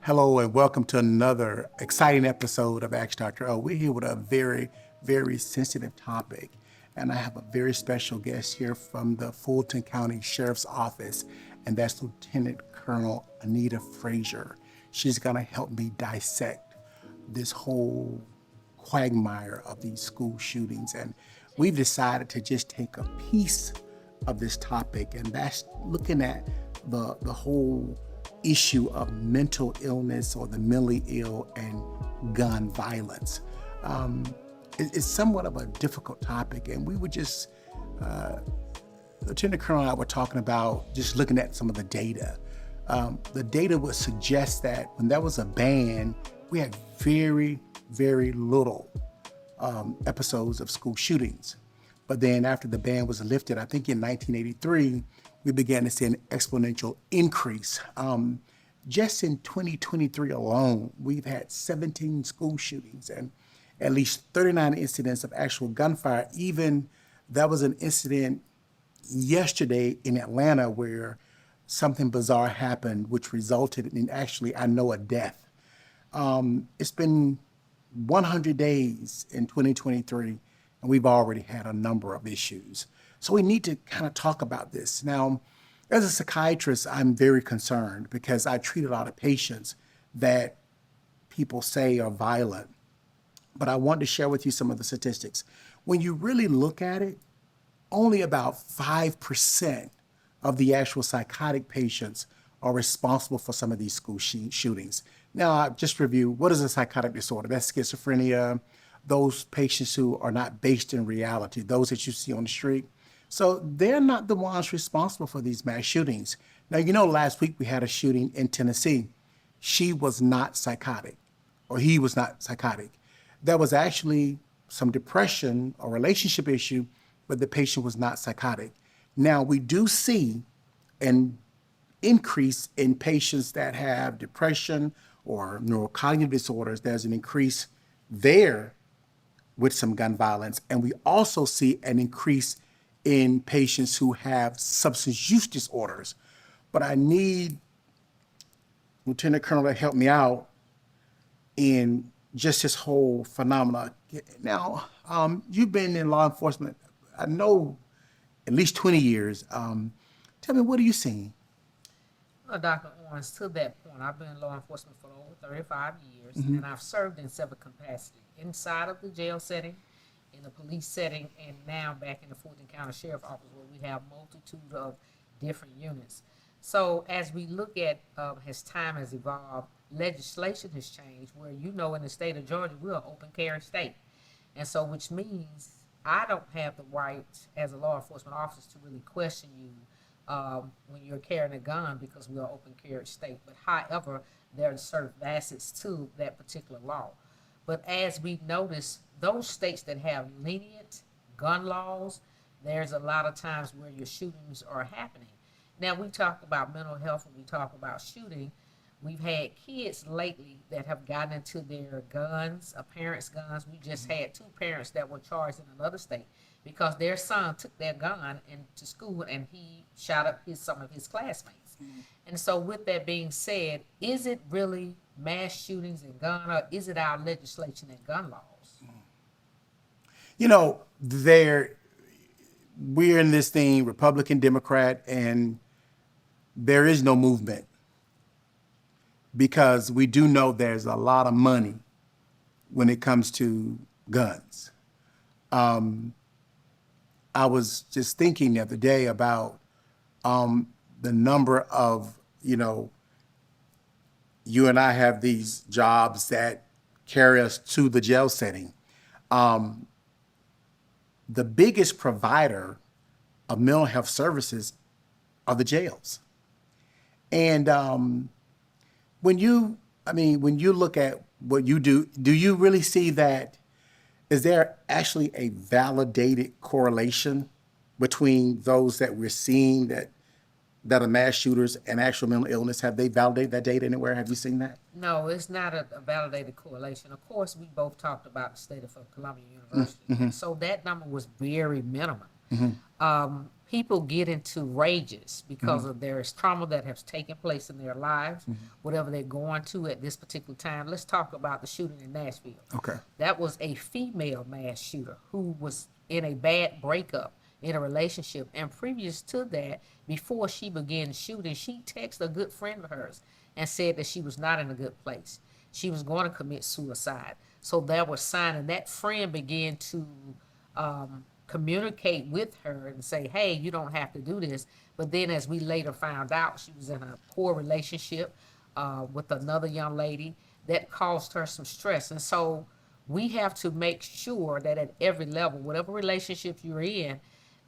Hello and welcome to another exciting episode of Ask Dr. O. We're here with a very, very sensitive topic. And I have a very special guest here from the Fulton County Sheriff's Office, and that's Lieutenant Colonel Anita Frazier. She's going to help me dissect this whole quagmire of these school shootings. And we've decided to just take a piece of this topic, and that's looking at the whole issue of mental illness or the mentally ill and gun violence. It's somewhat of a difficult topic, and we were just, Lieutenant Colonel and I were talking about just looking at some of the data. The data would suggest that when there was a ban, we had very, very little episodes of school shootings. But then after the ban was lifted, I think in 1983, we began to see an exponential increase. Just in 2023 alone, we've had 17 school shootings and at least 39 incidents of actual gunfire. Even there was an incident yesterday in Atlanta where something bizarre happened, which resulted in actually, I know, a death. It's been 100 days in 2023, and we've already had a number of issues. So we need to kind of talk about this. Now, as a psychiatrist, I'm very concerned because I treat a lot of patients that people say are violent. But I want to share with you some of the statistics. When you really look at it, only about 5% of the actual psychotic patients are responsible for some of these school shootings. Now, I just review, what is a psychotic disorder? That's schizophrenia, those patients who are not based in reality, those that you see on the street. So they're not the ones responsible for these mass shootings. Now, last week we had a shooting in Tennessee. She was not psychotic, or he was not psychotic. There was actually some depression or relationship issue, but the patient was not psychotic. Now, we do see an increase in patients that have depression or neurocognitive disorders. There's an increase there with some gun violence. And we also see an increase in patients who have substance use disorders. But I need Lieutenant Colonel to help me out in just this whole phenomena. Now, you've been in law enforcement, I know, at least 20 years. Tell me, what are you seeing? Well, Dr. Owens, to that point, I've been in law enforcement for over 35 years, and I've served in several capacities, inside of the jail setting, in the police setting, and now back in the Fulton County Sheriff's Office, where we have multitude of different units. So as we look at as time has evolved, legislation has changed where, in the state of Georgia, we're an open carry state. And so which means I don't have the right as a law enforcement officer to really question you when you're carrying a gun because we're an open carry state. But however, there are certain facets to that particular law. But as we notice, those states that have lenient gun laws, there's a lot of times where your shootings are happening. Now, we talk about mental health when we talk about shooting. We've had kids lately that have gotten into their guns, parents' guns. We just had two parents that were charged in another state because their son took their gun into school and he shot up some of his classmates. And so with that being said, is it really mass shootings and gun, or is it our legislation and gun laws? We're in this thing, Republican, Democrat, and there is no movement because we do know there's a lot of money when it comes to guns. I was just thinking the other day about the number of, you and I have these jobs that carry us to the jail setting. The biggest provider of mental health services are the jails. And when you look at what you do you really see that? Is there actually a validated correlation between those that we're seeing that are mass shooters and actual mental illness? Have they validated that data anywhere? Have you seen that? No, it's not a validated correlation. Of course, we both talked about the state of Columbia University. So that number was very minimum. people get into rages because of there is trauma that has taken place in their lives, whatever they're going to at this particular time. Let's talk about the shooting in Nashville. Okay. That was a female mass shooter who was in a bad breakup in a relationship. And previous to that, before she began shooting, she texted a good friend of hers and said that she was not in a good place. She was going to commit suicide. So there was sign, and that friend began to communicate with her and say, hey, you don't have to do this. But then as we later found out, she was in a poor relationship with another young lady that caused her some stress. And so we have to make sure that at every level, whatever relationship you're in,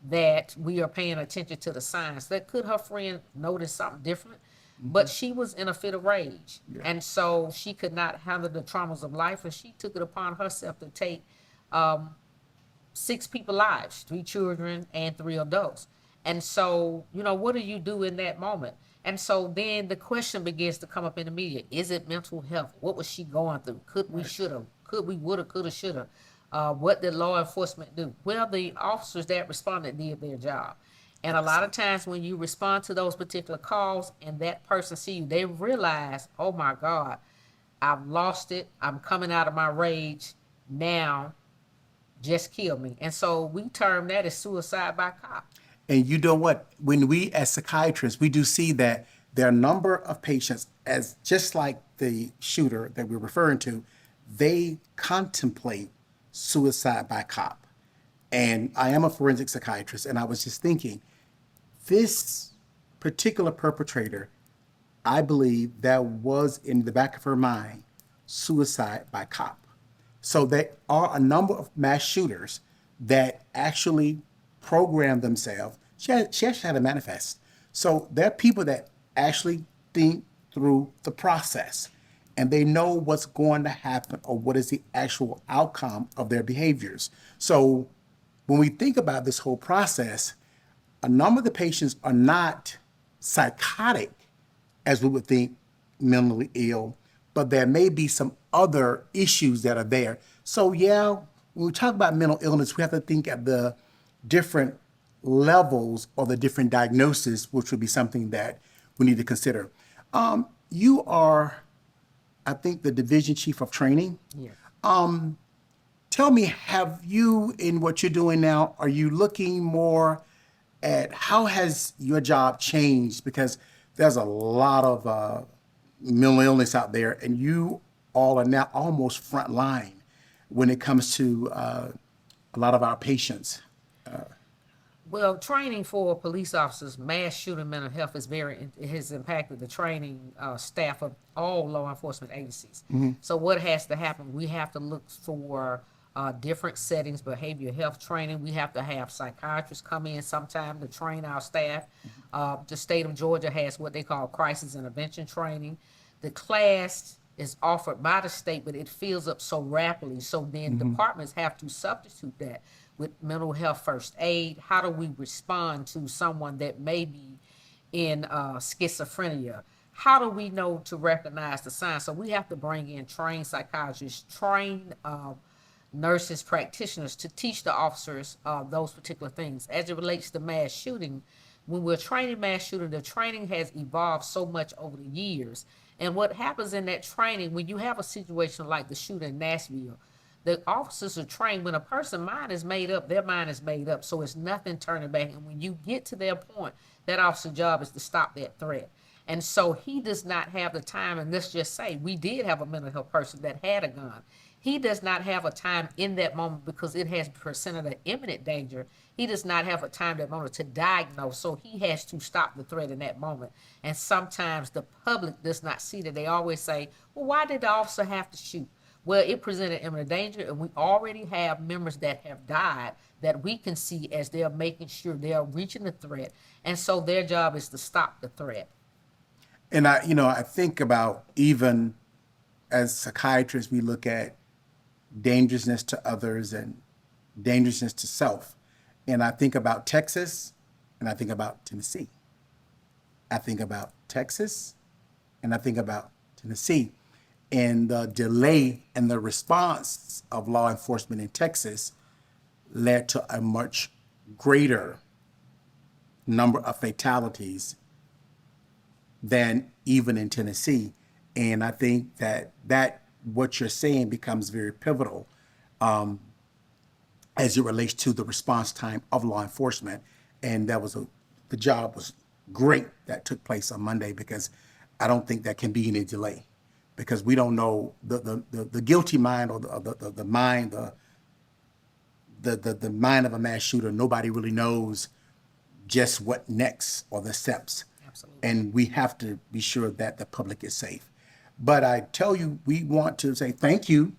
that we are paying attention to the signs. That could her friend notice something different, but she was in a fit of rage. Yeah. And so she could not handle the traumas of life, and she took it upon herself to take 6 people's lives, 3 children and 3 adults. And so, you know, what do you do in that moment? And so then the question begins to come up in the media. Is it mental health? What was she going through? Could we, shoulda? Could we, woulda, coulda, shoulda? What did law enforcement do? Well, the officers that responded did their job. And a lot of times when you respond to those particular calls and that person see you, they realize, oh my God, I've lost it. I'm coming out of my rage. Now, just kill me. And so we term that as suicide by cop. And you know what? When we as psychiatrists, we do see that there are a number of patients, as just like the shooter that we're referring to, they contemplate suicide by cop. And I am a forensic psychiatrist, and I was just thinking, this particular perpetrator, I believe that was in the back of her mind, suicide by cop. So there are a number of mass shooters that actually program themselves. She actually had a manifest. So there are people that actually think through the process, and they know what's going to happen or what is the actual outcome of their behaviors. So when we think about this whole process, a number of the patients are not psychotic as we would think, mentally ill, but there may be some other issues that are there. So yeah, when we talk about mental illness, we have to think at the different levels or the different diagnoses, which would be something that we need to consider. You are, I think, the division chief of training. Yes. Tell me, have you, in what you're doing now, are you looking more at how has your job changed? Because there's a lot of mental illness out there, and you all are now almost front line when it comes to a lot of our patients. Well, training for police officers, mass shooting mental health it has impacted the training staff of all law enforcement agencies. Mm-hmm. So what has to happen? We have to look for different settings, behavioral health training. We have to have psychiatrists come in sometime to train our staff. Mm-hmm. The state of Georgia has what they call crisis intervention training. The class is offered by the state, but it fills up so rapidly. So then departments have to substitute that with mental health first aid. How do we respond to someone that may be in schizophrenia? How do we know to recognize the signs? So we have to bring in trained psychiatrists, trained nurses, practitioners to teach the officers those particular things. As it relates to mass shooting, when we're training mass shooting, the training has evolved so much over the years. And what happens in that training, when you have a situation like the shooting in Nashville, the officers are trained when a person's mind is made up, their mind is made up, so it's nothing turning back. And when you get to their point, that officer's job is to stop that threat. And so he does not have the time, and let's just say we did have a mental health person that had a gun. He does not have a time in that moment because it has presented an imminent danger. He does not have a time that moment to diagnose, so he has to stop the threat in that moment. And sometimes the public does not see that. They always say, well, why did the officer have to shoot? Well, it presented imminent danger, and we already have members that have died that we can see as they're making sure they're reaching the threat. And so their job is to stop the threat. And I think about, even as psychiatrists, we look at dangerousness to others and dangerousness to self. And I think about Texas, and I think about Tennessee. I think about Texas, and I think about Tennessee. And the delay and the response of law enforcement in Texas led to a much greater number of fatalities than even in Tennessee. And I think that what you're saying becomes very pivotal as it relates to the response time of law enforcement. And the job was great that took place on Monday, because I don't think that can be any delay, because we don't know the guilty mind, or the mind, the mind of a mass shooter. Nobody really knows just what next, or the steps. Absolutely. And we have to be sure that the public is safe. But I tell you, we want to say thank you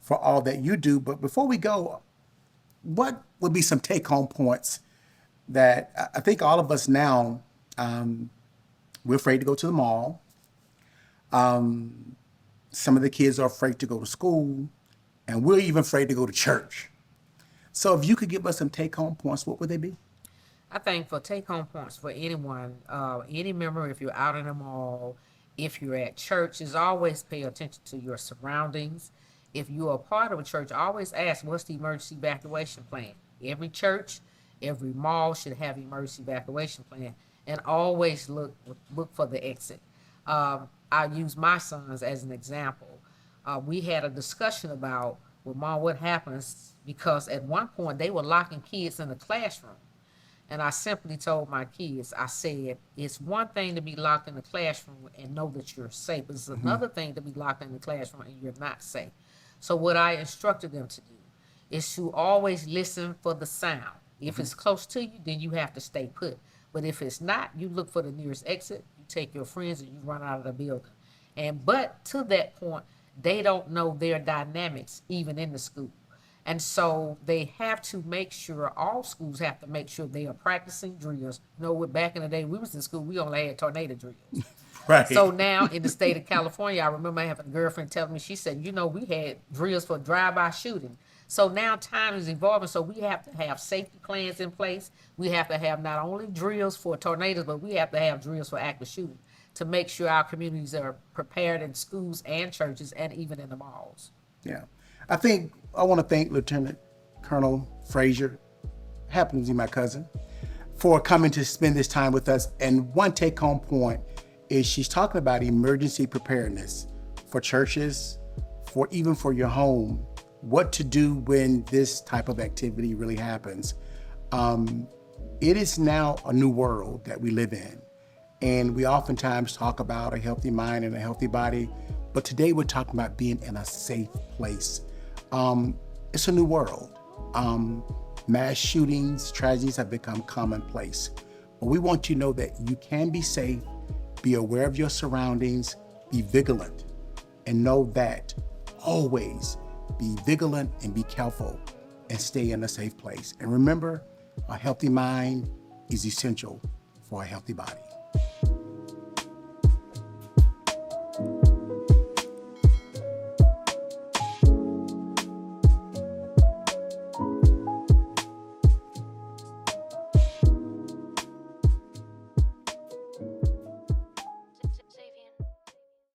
for all that you do. But before we go, what would be some take-home points that I think all of us now, we're afraid to go to the mall. Some of the kids are afraid to go to school, and we're even afraid to go to church. So if you could give us some take-home points, what would they be? I think for take-home points for anyone, any member, if you're out in the mall, if you're at church, is always pay attention to your surroundings. If you're a part of a church, always ask, what's the emergency evacuation plan? Every church, every mall should have emergency evacuation plan, and always look for the exit. I use my sons as an example. We had a discussion about, well, Mom, what happens? Because at one point they were locking kids in the classroom. And I simply told my kids, I said, it's one thing to be locked in the classroom and know that you're safe. It's another thing to be locked in the classroom and you're not safe. So what I instructed them to do is to always listen for the sound. If it's close to you, then you have to stay put. But if it's not, you look for the nearest exit, you take your friends, and you run out of the building. But to that point, they don't know their dynamics even in the school. And so they have to make sure, all schools have to make sure they are practicing drills. You know, back in the day we was in school, we only had tornado drills. Right. So now in the state of California, I remember having a girlfriend telling me, she said, we had drills for drive-by shooting. So now time is evolving, so we have to have safety plans in place. We have to have not only drills for tornadoes, but we have to have drills for active shooting to make sure our communities are prepared in schools and churches and even in the malls. Yeah. I want to thank Lieutenant Colonel Frazier, happens to be my cousin, for coming to spend this time with us. And one take-home point is she's talking about emergency preparedness for churches, even for your home, what to do when this type of activity really happens. It is now a new world that we live in. And we oftentimes talk about a healthy mind and a healthy body, but today we're talking about being in a safe place. It's a new world. Mass shootings, tragedies have become commonplace. But we want you to know that you can be safe, be aware of your surroundings, be vigilant, and know that always be vigilant and be careful and stay in a safe place. And remember, a healthy mind is essential for a healthy body.